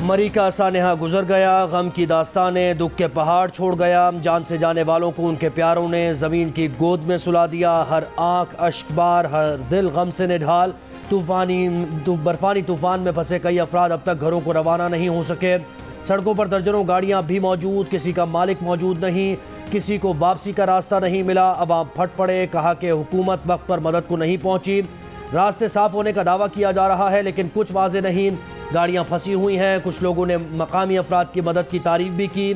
मरी का सानेहा गुजर गया, गम की दास्तानें दुख के पहाड़ छोड़ गया। जान से जाने वालों को उनके प्यारों ने ज़मीन की गोद में सुला दिया। हर आंख अश्कबार, हर दिल गम से निढाल। बर्फानी तूफान में फंसे कई अफराद अब तक घरों को रवाना नहीं हो सके। सड़कों पर दर्जनों गाड़ियां भी मौजूद, किसी का मालिक मौजूद नहीं, किसी को वापसी का रास्ता नहीं मिला। अवाम फट पड़े, कहा कि हुकूमत वक्त पर मदद को नहीं पहुंची। रास्ते साफ होने का दावा किया जा रहा है लेकिन कुछ वाज़े नहीं, गाड़ियां फंसी हुई हैं। कुछ लोगों ने मकामी अफराद की मदद की तारीफ भी की।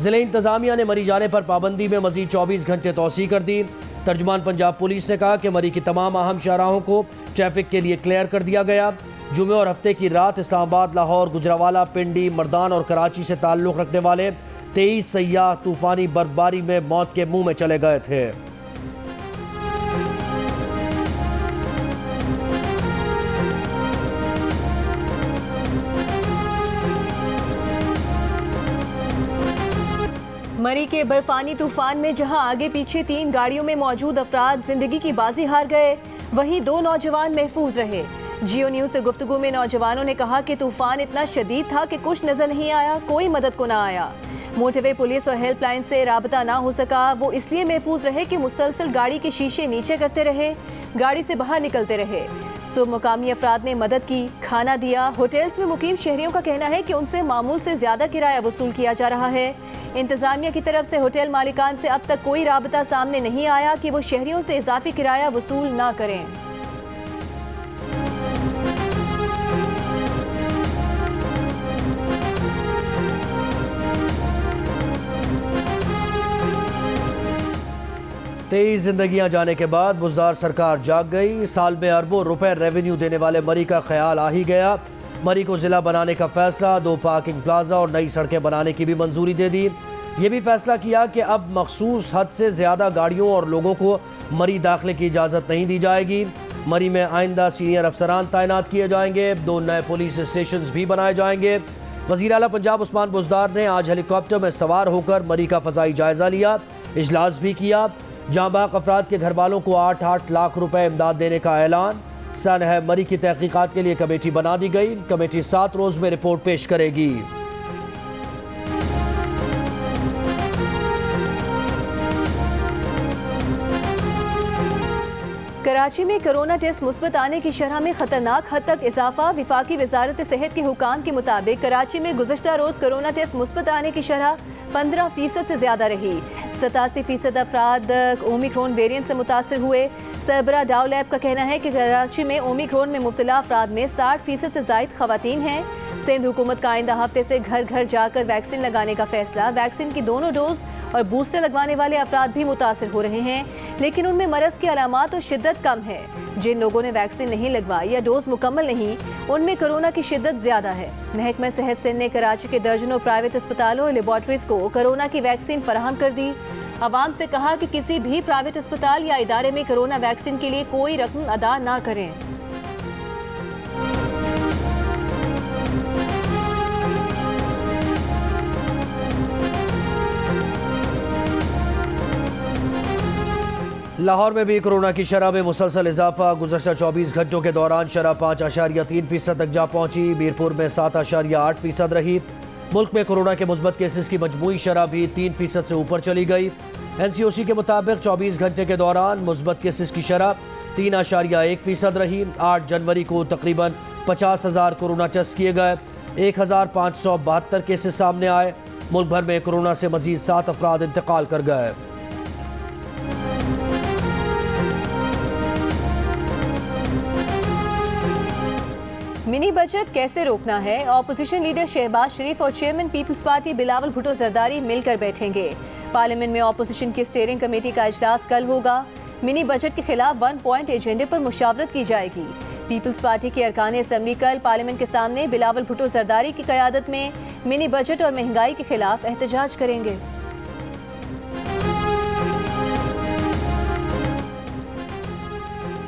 ज़िले इंतज़ामिया ने मरी जाने पर पाबंदी में मज़ीद 24 घंटे तौसी कर दी। तर्जुमान पंजाब पुलिस ने कहा कि मरी की तमाम अहम शाहराहों को ट्रैफिक के लिए क्लियर कर दिया गया। जुमे और हफ्ते की रात इस्लामाबाद, लाहौर, गुजरावाला, पिंडी, मर्दान और कराची से ताल्लुक़ रखने वाले 23 सयाह तूफ़ानी बर्फबारी में मौत के मुंह में चले गए थे। मरी के बर्फानी तूफान में जहां आगे पीछे 3 गाड़ियों में मौजूद अफराद जिंदगी की बाजी हार गए, वहीं 2 नौजवान महफूज रहे। जियो न्यूज़ से गुफ्तगू में नौजवानों ने कहा कि तूफान इतना शदीद था कि कुछ नजर नहीं आया, कोई मदद को ना आया। मोटरवे पुलिस और हेल्पलाइन से राबता ना हो सका। वो इसलिए महफूज रहे कि मुसलसल गाड़ी के शीशे नीचे करते रहे, गाड़ी से बाहर निकलते रहे। मुकामी अफराद ने मदद की, खाना दिया। होटल्स में मुकीम शहरियों का कहना है कि उनसे मामूल से ज्यादा किराया वसूल किया जा रहा है। इंतजामिया की तरफ से होटल मालिकान से अब तक कोई राबता सामने नहीं आया कि वो शहरियों से इजाफी किराया वसूल ना करें। तेईस जिंदगियां जाने के बाद बुज़दार सरकार जाग गई। साल में अरबों रुपए रेवेन्यू देने वाले मरी का ख्याल आ ही गया। मरी को ज़िला बनाने का फैसला, 2 पार्किंग प्लाजा और नई सड़कें बनाने की भी मंजूरी दे दी। ये भी फैसला किया कि अब मखसूस हद से ज़्यादा गाड़ियों और लोगों को मरी दाखिले की इजाज़त नहीं दी जाएगी। मरी में आइंदा सीनियर अफसरान तैनात किए जाएंगे। 2 नए पुलिस स्टेशन भी बनाए जाएंगे। वज़ीर आला पंजाब उस्मान बुज़दार ने आज हेलीकॉप्टर में सवार होकर मरी का फ़ज़ाई जायज़ा लिया, इजलास भी किया। जाँ बाग अफराद के घर वालों को 8-8 लाख रुपए इमदाद देने का ऐलान। सानेहा मरी की तहकीकात के लिए कमेटी बना दी गई। कमेटी 7 रोज़ में रिपोर्ट पेश करेगी। कराची में कोरोना टेस्ट मुस्बत आने की शरह में खतरनाक हद तक इजाफा। विफाकी वजारत सेहत के हुकाम के मुताबिक कराची में गुज़श्ता रोज़ कोरोना टेस्ट मुस्बत आने की शरह 15% से ज़्यादा रही। 87% अफराद ओमिक्रॉन वेरिएंट से मुतासर हुए। सरबरा डाउ लैब का कहना है कि कराची में ओमिक्रॉन में मुब्तला अफराद में 60% से ज़ायद ख़वातीन हैं। सिंध हुकूमत का आइंदा हफ्ते से घर घर जाकर वैक्सीन लगाने का फैसला। वैक्सीन की दोनों डोज और बूस्टर लगवाने वाले अफराद भी मुतासर हो रहे हैं, लेकिन उनमें मरज़ की अलामात और शिद्दत कम है। जिन लोगों ने वैक्सीन नहीं लगवाई या डोज मुकम्मल नहीं, उनमें कोरोना की शिद्दत ज़्यादा है। महकमा सेहत सिंध ने कराची के दर्जनों प्राइवेट अस्पतालों और लेबॉर्ट्रीज को कोरोना की वैक्सीन फराहम कर दी। अवाम से कहा कि किसी भी प्राइवेट अस्पताल या इदारे में कोरोना वैक्सीन के लिए कोई रकम अदा ना करें। लाहौर में भी कोरोना की शरह में मुसलसल इजाफा। गुज़श्ता 24 घंटों के दौरान शरह 5.3% तक जा पहुंची। मीरपुर में 7.8% रही। मुल्क में कोरोना के मुस्बत केसेस की मजमूई शरह भी 3% से ऊपर चली गई। NCOC के मुताबिक 24 घंटे के दौरान मुस्बत केसेस की शरह 3.1% रही। 8 जनवरी को तकरीबन 50,000 कोरोना टेस्ट किए गए। 1,572 केसेस सामने आए। मुल्क भर में कोरोना से मजीद 7 अफराद इंतकाल कर गए। मिनी बजट कैसे रोकना है? ऑपोजिशन लीडर शहबाज शरीफ और चेयरमैन पीपल्स पार्टी बिलावल भुट्टो जरदारी मिलकर बैठेंगे। पार्लियामेंट में ऑपोजिशन की स्टीयरिंग कमेटी का इजलास कल होगा। मिनी बजट के खिलाफ 1 पॉइंट एजेंडे पर मुशावरत की जाएगी। पीपल्स पार्टी के अरकान असम्बली कल पार्लियामेंट के सामने बिलावल भुट्टो जरदारी की क़यादत में मिनी बजट और महंगाई के खिलाफ एहतजाज करेंगे।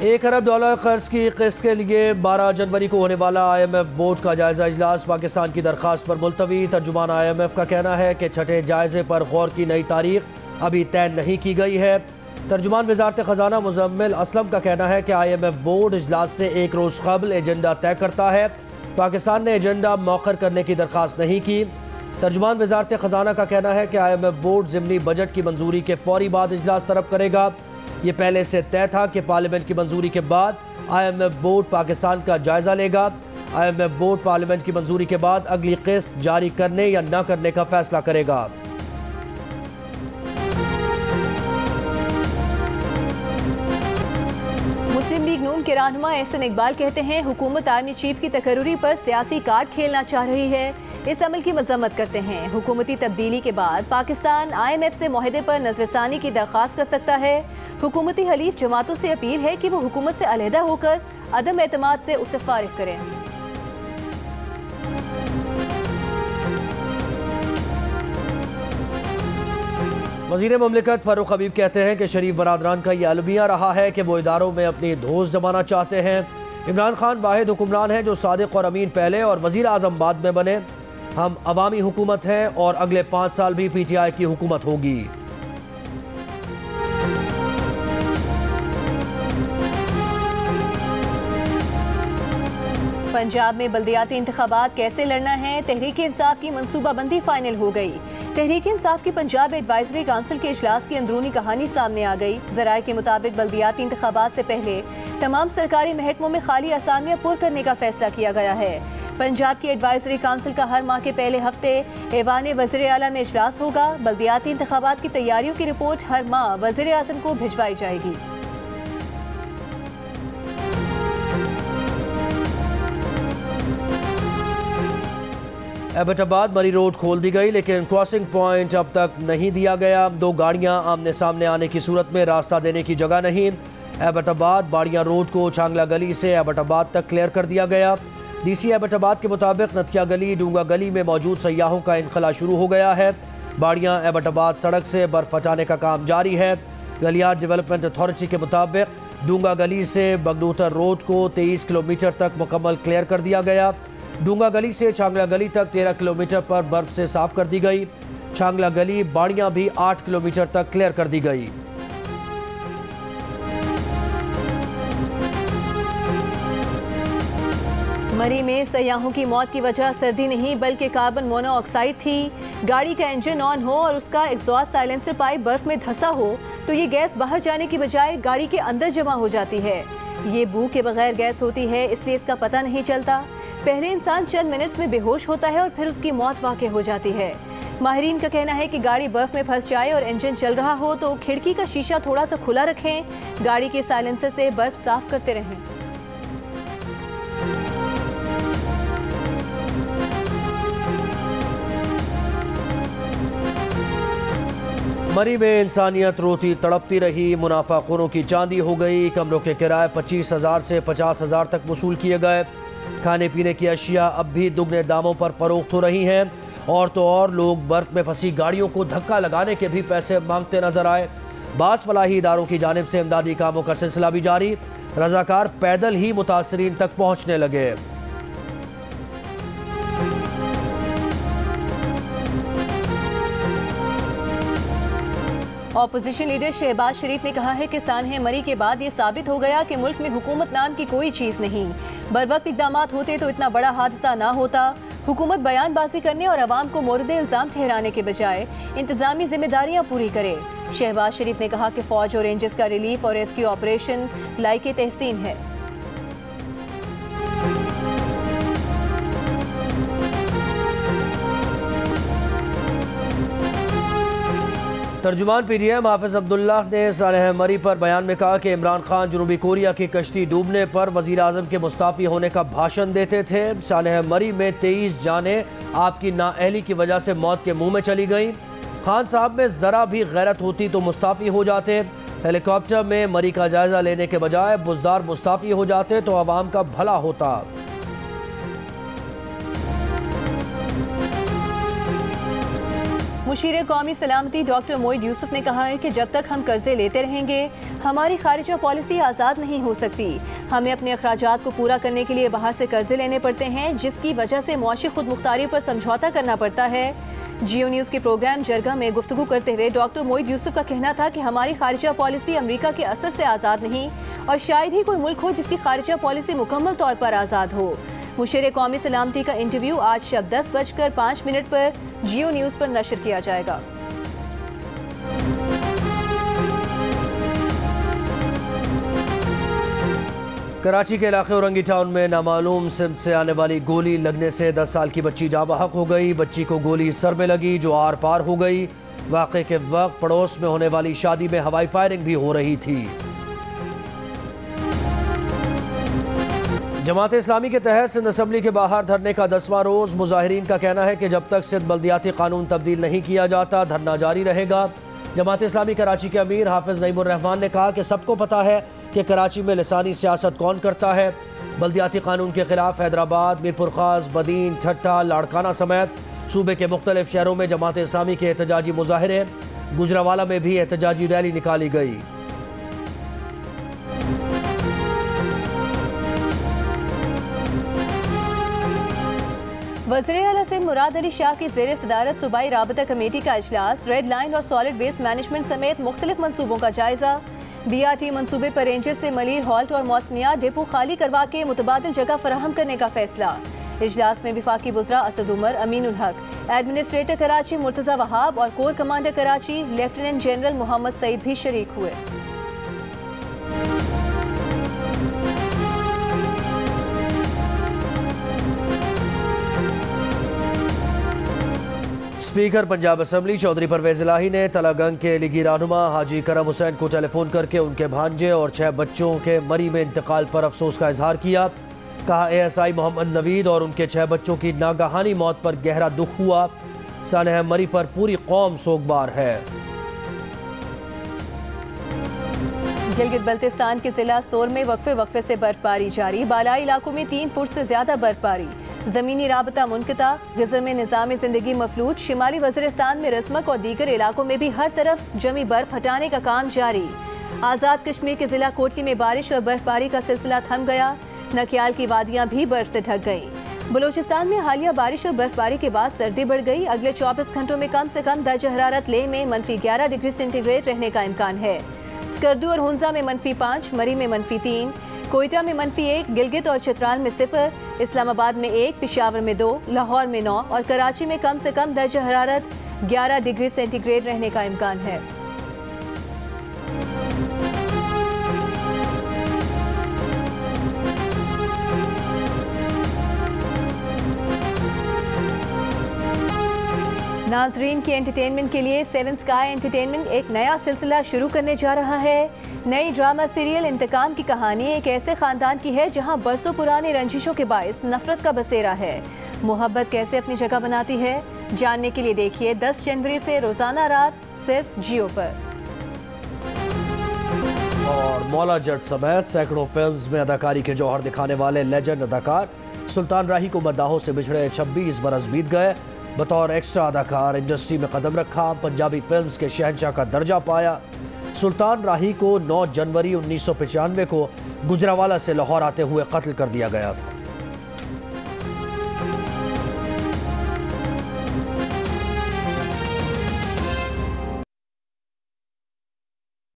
$1 अरब कर्ज की किस्त के लिए 12 जनवरी को होने वाला IMF बोर्ड का जायजा इजलास पाकिस्तान की दरख्वास्त पर मुलतवी। तर्जुमान IMF का कहना है कि छठे जायजे पर गौर की नई तारीख अभी तय नहीं की गई है। तर्जुमान वजारत ख़जाना मुज़म्मिल असलम का कहना है कि IMF बोर्ड इजलास से 1 रोज़ कबल एजेंडा तय करता है। पाकिस्तान ने एजेंडा मौखर करने की दरख्वास्त नहीं की। तर्जुमान वजारत खजाना का कहना है कि IMF बोर्ड ज़िमनी बजट की मंजूरी के फौरी बाद इजलास तलब करेगा। ये पहले से तय था कि पार्लियामेंट की मंजूरी के बाद IMF बोर्ड पाकिस्तान का जायजा लेगा। IMF बोर्ड पार्लियामेंट की मंजूरी के बाद अगली किस्त जारी करने या न करने का फैसला करेगा। मुस्लिम लीग नून के रहनुमा एहसन इकबाल कहते हैं, हुकूमत आर्मी चीफ की तकर्रुरी पर सियासी कार्ड खेलना चाह रही है। इस अमल की मजम्मत करते हैं। हुकूमती तब्दीली के बाद पाकिस्तान IMF से मुआहदे पर नजरसानी की दरख्वास्त कर सकता है। हुकूमती हलीफ जमातों से अपील है कि वो हुकूमत से अलहदा होकर अदम एतमाद से उसे फारिग करें। वज़ीर मुमलिकत फ़ारूक हबीब कहते हैं कि शरीफ बरादरान का यह अलमिया रहा है कि वो इदारों में अपनी धौंस जमाना चाहते हैं। इमरान खान वाहिद हुक्मरान हैं जो सादिक और अमीन पहले और वज़ीर आज़म बाद में बने। हम अवामी हुकूमत हैं और अगले 5 साल भी PTI की हुकूमत होगी। पंजाब में बल्दियाती इंतखाबात कैसे लड़ना है, तहरीक इंसाफ की मनसूबाबंदी फाइनल हो गई। तहरीक इंसाफ की पंजाब एडवाइजरी काउंसिल के इजलास की अंदरूनी कहानी सामने आ गई। ज़राए के मुताबिक बल्दियाती इंतखाबात से पहले तमाम सरकारी महकमों में खाली असामियां पुर करने का फैसला किया गया है। पंजाब की एडवाइजरी काउंसिल का हर माह के पहले हफ्ते ऐवान वज़ीर आला में इजलास होगा। बल्दियाती इंतखाबात की तैयारियों की रिपोर्ट हर माह वज़ीर आज़म को भिजवाई जाएगी। एबटाबाद मरी रोड खोल दी गई, लेकिन क्रॉसिंग पॉइंट अब तक नहीं दिया गया। 2 गाड़ियां आमने सामने आने की सूरत में रास्ता देने की जगह नहीं। एबटाबाद बाड़ियां रोड को छांगला गली से एबटाबाद तक क्लियर कर दिया गया। DC एबटाबाद के मुताबिक नथिया गली डूंगा गली में मौजूद सयाहों का इनखला शुरू हो गया है। बाड़ियां एबटाबाद सड़क से बर्फ हटाने का काम जारी है। गलियात डेवलपमेंट अथॉरिटी के मुताबिक डूंगा गली से बगनूतर रोड को 23 किलोमीटर तक मुकम्मल क्लियर कर दिया गया। डूंगा गली से छांगला गली तक 13 किलोमीटर पर बर्फ से साफ कर दी गई। छांगला गली बाड़ियां भी 8 किलोमीटर तक क्लियर कर दी गई। मरी में सयाहों की मौत की वजह सर्दी नहीं बल्कि कार्बन मोनोऑक्साइड थी। गाड़ी का इंजन ऑन हो और उसका एग्जॉस्ट साइलेंसर पाइप बर्फ में धंसा हो तो ये गैस बाहर जाने की बजाय गाड़ी के अंदर जमा हो जाती है। ये बू के बगैर गैस होती है, इसलिए इसका पता नहीं चलता। पहले इंसान चंद मिनट्स में बेहोश होता है और फिर उसकी मौत वाक़ई हो जाती है। माहिरीन का कहना है कि गाड़ी बर्फ में फंस जाए और इंजन चल रहा हो तो खिड़की का शीशा थोड़ा सा खुला रखें। गाड़ी के साइलेंसर से बर्फ साफ करते रहें। मरी में इंसानियत रोती तड़पती रही। मुनाफाखोरों की चांदी हो गई। कमरों के किराए 25,000 से 50,000 तक वसूल किए गए। खाने पीने की अशिया अब भी दुगने दामों पर फरोख्त हो रही हैं। और तो और लोग बर्फ में फंसी गाड़ियों को धक्का लगाने के भी पैसे मांगते नजर आए। बास फलाही इदारों की जानिब से इमदादी कामों का सिलसिला भी जारी। रजाकार पैदल ही मुतासरीन तक पहुंचने लगे। ऑपोजिशन लीडर शहबाज शरीफ ने कहा है कि सानहे मरी के बाद ये साबित हो गया कि मुल्क में हुकूमत नाम की कोई चीज़ नहीं। बरवक्त इक़दामात होते तो इतना बड़ा हादसा ना होता। हुकूमत बयानबाजी करने और अवाम को मोरद इल्ज़ाम ठहराने के बजाय इंतज़ामी जिम्मेदारियाँ पूरी करे। शहबाज शरीफ ने कहा कि फ़ौज और रेंजर्स का रिलीफ और रेस्क्यू ऑपरेशन लायके तहसीन है। तर्जुमान PDM हाफिज अब्दुल्ला ने सानहे मरी पर बयान में कहा कि इमरान खान जनूबी कोरिया की कश्ती डूबने पर वज़ीर आज़म के मुस्ताफ़ी होने का भाषण देते थे। सानहे मरी में 23 जानें आपकी नाअहली की वजह से मौत के मुंह में चली गईं। खान साहब में ज़रा भी गैरत होती तो मुस्ताफ़ी हो जाते। हेलीकॉप्टर में मरी का जायज़ा लेने के बजाय बुज़दार मुस्ताफ़ी हो जाते तो आवाम का भला होता। मुशीर कौमी सलामती डॉक्टर मोईद यूसुफ ने कहा है कि जब तक हम कर्जे लेते रहेंगे हमारी खारिजा पॉलिसी आज़ाद नहीं हो सकती। हमें अपने अखराजात को पूरा करने के लिए बाहर से कर्जे लेने पड़ते हैं, जिसकी वजह से मुआशी खुद मुख्तारी पर समझौता करना पड़ता है। जियो न्यूज़ के प्रोग्राम जरगा में गुफ्तगू करते हुए डॉक्टर मोईद यूसुफ का कहना था कि हमारी खारिजा पॉलिसी अमरीका के असर से आज़ाद नहीं और शायद ही कोई मुल्क हो जिसकी खारिजा पॉलिसी मुकम्मल तौर पर आज़ाद हो। मुशीर कौमी सलामती का इंटरव्यू आज शब 10:05 पर जियो न्यूज़ पर नशर किया जाएगा। कराची के इलाके औरंगी टाउन में नामालूम सिमत से आने वाली गोली लगने से 10 साल की बच्ची जाँ बहक हो गई। बच्ची को गोली सर में लगी जो आर पार हो गई। वाक़े के वक्त पड़ोस में होने वाली शादी में हवाई फायरिंग भी हो रही थी। जमात इस्लामी के तहत सिंध असम्बली के बाहर धरने का 10वां रोज़। मुजाहिरीन का कहना है कि जब तक सिंध बल्दियाती कानून तब्दील नहीं किया जाता धरना जारी रहेगा। जमात इस्लामी कराची के अमीर हाफिज नईमुर रहमान ने कहा कि सबको पता है कि कराची में लिसानी सियासत कौन करता है। बल्दियाती कानून के खिलाफ हैदराबाद, मीरपुर खास, बदीन, ठट्टा, लाड़काना समेत सूबे के मुख्तलिफ शहरों में जमात इस्लामी के एहतजाजी मुजाहिरे। गुजरावाला में भी एहतजाजी रैली निकाली गई। वज़ीर आला सिंध मुराद अली शाह की ज़ेर सदारत सूबाई राबता कमेटी का इजलास। रेड लाइन और सॉलिड वेस्ट मैनेजमेंट समेत मुख्तलिफ मनसूबों का जायजा। BRT मनसूबे पर रेंजेस से मलिर हॉल्ट और मौसमिया डिपो खाली करवा के मुतबादिल जगह फराहम करने का फैसला। इजलास में विफाकी वज़रा असद उमर, अमीन उल हक, एडमिनिस्ट्रेटर कराची मुर्तज़ा वहाब और core commander Karachi lieutenant general Mohammad Saeed भी शरीक हुए। स्पीकर पंजाब असम्बली चौधरी परवेज इलाही ने तलागंग के लीगी रहनुमा हाजी करम हुसैन को टेलीफोन करके उनके भांजे और 6 बच्चों के मरी में इंतकाल पर अफसोस का इजहार किया। कहा ASI मोहम्मद नवीद और उनके 6 बच्चों की नागहानी मौत पर गहरा दुख हुआ। सानह मरी पर पूरी कौम सोगवार है। गिलगित बल्तिस्तान के जिला सोर में वक्फे से बर्फबारी जारी। बालाई इलाकों में 3 फुट से ज्यादा बर्फबारी। ज़मीनी राबता मुनक़ता। गिज़र में निज़ाम ज़िंदगी मफलूज। शिमाली वज़ीरिस्तान में रस्मक और दीगर इलाकों में भी हर तरफ जमी बर्फ हटाने का काम जारी। आज़ाद कश्मीर के जिला कोटली में बारिश और बर्फबारी का सिलसिला थम गया। नकियाल की वादियाँ भी बर्फ से ढक गईं। बलूचिस्तान में हालिया बारिश और बर्फबारी के बाद सर्दी बढ़ गई। अगले 24 घंटों में कम से कम दर्जा हरारत लेह में -11 डिग्री सेंटीग्रेड रहने का इम्कान है। स्कर्दू और हुंजा में -5, मरी में -3, कोयटा में -1, गिलगित और चित्राल में 0, इस्लामाबाद में 1, पेशावर में 2, लाहौर में 9 और कराची में कम से कम दर्जा हरारत 11 डिग्री सेंटीग्रेड रहने का इम्कान है। नाजरीन की एंटरटेनमेंट के लिए 7 स्काई एंटरटेनमेंट एक नया सिलसिला शुरू करने जा रहा है। नई ड्रामा सीरियल इंतकाम की कहानी एक ऐसे खानदान की है जहां बरसों पुराने रंजिशों के बायस नफरत का बसेरा है। मोहब्बत कैसे अपनी जगह बनाती है, जानने के लिए देखिए 10 जनवरी से रोजाना रात सिर्फ जियो पर। और मौला जट समेत सैकड़ों फिल्म्स में अदाकारी के जौहर दिखाने वाले लेजेंड अदाकार सुल्तान राही को मद्दाहों से बिछड़े 26 बरस बीत गए। बतौर एक्स्ट्रा अदाकार इंडस्ट्री में कदम रखा, पंजाबी फिल्म्स के शहंशाह का दर्जा पाया। सुल्तान राही को 9 जनवरी 1995 को गुजरावाला से लाहौर आते हुए कत्ल कर दिया गया था।